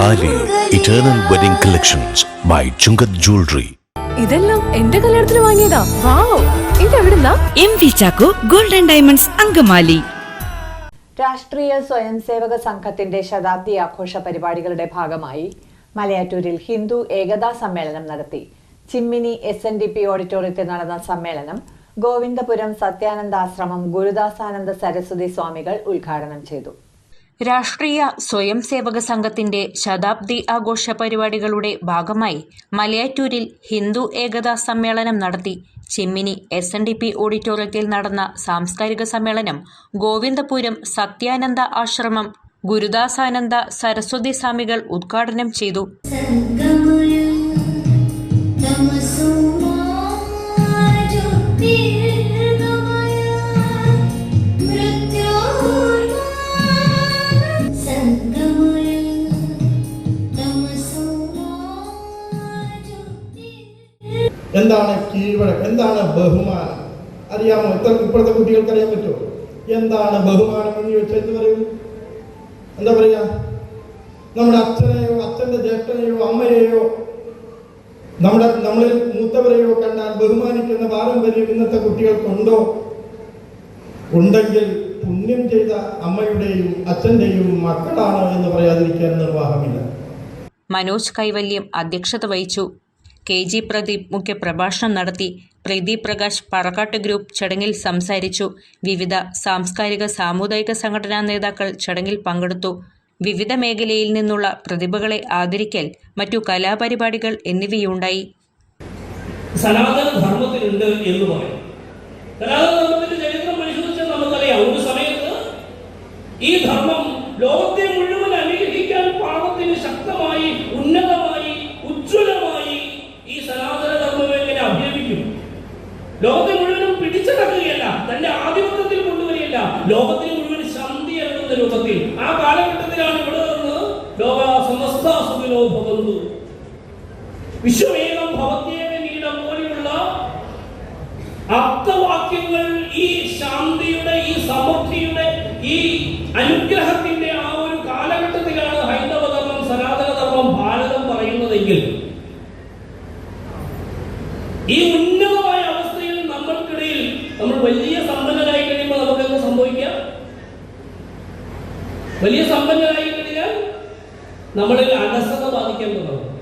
താലി eternal wedding collections by Chungath jewellery. ഇതെല്ലാം എന്റെ കല്യാണത്തിന് വാങ്ങിയതാ. വാവ്, ഇതെവിടുന്നാ? MV Chacko golden diamonds Angamaly. രാഷ്ട്രീയ സ്വയംസേവക സംഘത്തിന്റെ ശതാബ്ദി ആഘോഷ പരിപാടികളുടെ ഭാഗമായി മലയാറ്റൂരിൽ ഹിന്ദു ഏകതാ സമ്മേളനം നടത്തി. ചിമ്മിനി SNDP ഓഡിറ്റോറിയത്തിൽ നടന്ന സമ്മേളനം ഗോവിന്ദപുരം സത്യാനന്ദാശ്രമം ഗുരുദാസാനന്ദ സരസ്വതി സ്വാമികൾ ഉദ്ഘാടനം ചെയ്തു. രാഷ്ട്രീയ സ്വയംസേവക സംഘത്തിന്റെ ശതാബ്ദി ആഘോഷ പരിപാടികളുടെ ഭാഗമായി മലയാറ്റൂരിൽ ഹിന്ദു ഏകതാ സമ്മേളനം നടത്തി. ചിമ്മിനി SNDP ഓഡിറ്റോറിയത്തിൽ നടന്ന സാംസ്കാരിക സമ്മേളനം ഗോവിന്ദപുരം സത്യാനന്ദ ആശ്രമം ഗുരുദാസാനന്ദ സരസ്വതി സ്വാമികൾ ഉദ്ഘാടനം ചെയ്തു. എന്താണ് കീഴ്വഴക്കം, എന്താണ് ബഹുമാനം അറിയാമോ? ഇപ്പോഴത്തെ കുട്ടികൾക്ക് അറിയാൻ പറ്റുമോ? എന്താണ് ബഹുമാനം എന്ന് ചോദിച്ചാൽ എന്ത് പറയും? എന്താ പറയാ? നമ്മുടെ അച്ഛനെയോ അച്ഛന്റെ ജ്യേഷ്ഠനെയോ അമ്മയെയോ നമ്മളിൽ മൂത്തവരെയോ കണ്ടാൽ ബഹുമാനിക്കുന്ന പാരമ്പര്യം ഇന്നത്തെ കുട്ടികൾക്കുണ്ടോ? ഉണ്ടെങ്കിൽ പുണ്യം ചെയ്ത അമ്മയുടെയും അച്ഛന്റെയും മക്കളാണ് എന്ന് പറയാതിരിക്കാൻ നിർവാഹമില്ല. മനോജ് കൈവല്യം അധ്യക്ഷത വഹിച്ചു. KG പ്രദീപ് മുഖ്യപ്രഭാഷണം നടത്തി. പ്രദീപ് പ്രകാശ് പറക്കാട്ട് ഗ്രൂപ്പ് ചടങ്ങിൽ സംസാരിച്ചു. വിവിധ സാംസ്കാരിക സാമുദായിക സംഘടനാ നേതാക്കൾ ചടങ്ങിൽ പങ്കെടുത്തു. വിവിധ മേഖലയിൽ നിന്നുള്ള പ്രതിഭകളെ ആദരിക്കൽ, മറ്റു കലാപരിപാടികൾ എന്നിവയുണ്ടായി. സനാതന ധർമ്മത്തിനുണ്ട് എന്ന് പറയും. സനാതന ധർമ്മത്തിന്റെ ചരിത്രം പരിശോധിച്ചാൽ നമുക്കറിയാം, ഒരു സമയത്ത് ഈ ധർമ്മം ലോകത്തെ മുഴുവൻ അനുഗ്രഹിക്കാൻ പാകത്തിന് ശക്തമായി, ഉന്നതമായി, ഉജ്ജ്വലമായി ഈ സനാതന ധർമ്മം എങ്ങനെ അഭിനയിക്കും? ലോകത്തെ മുഴുവനും പിടിച്ചടക്കുകയല്ല, തന്റെ ആധിപത്യത്തിൽ കൊണ്ടുവരികയല്ല, ലോകത്തിന് മുഴുവൻ ശാന്തി ഇറങ്ങുന്ന രൂപത്തിൽ. ആ കാലഘട്ടത്തിലാണ് ഇവിടെ നിന്ന് ലോക സമസ്ത സുഖിനോ ഭവന്തു വിശ്വമേകം ഭവത്യേക നീടം പോലെയുള്ള അർത്ഥവാക്യങ്ങൾ ഈ ശാന്തിയുടെ, ഈ സമൃദ്ധിയുടെ, ഈ അനുഗ്രഹത്തിന്റെ ആ ഒരു കാലഘട്ടത്തിലാണ് ഹൈന്ദവ ധർമ്മം, സനാതന ധർമ്മം, ഭാരതം പറയുന്നതെങ്കിൽ ഈ ഉന്നതമായ അവസ്ഥയിൽ നമ്മൾക്കിടയിൽ നമ്മൾ വലിയ സമ്പന്നരായി കഴിയുമ്പോൾ നമുക്ക് എന്താ സംഭവിക്കാം? വലിയ സമ്പന്നരായി കഴിഞ്ഞാൽ നമ്മളിൽ അലസത ബാധിക്കാൻ തുടങ്ങും.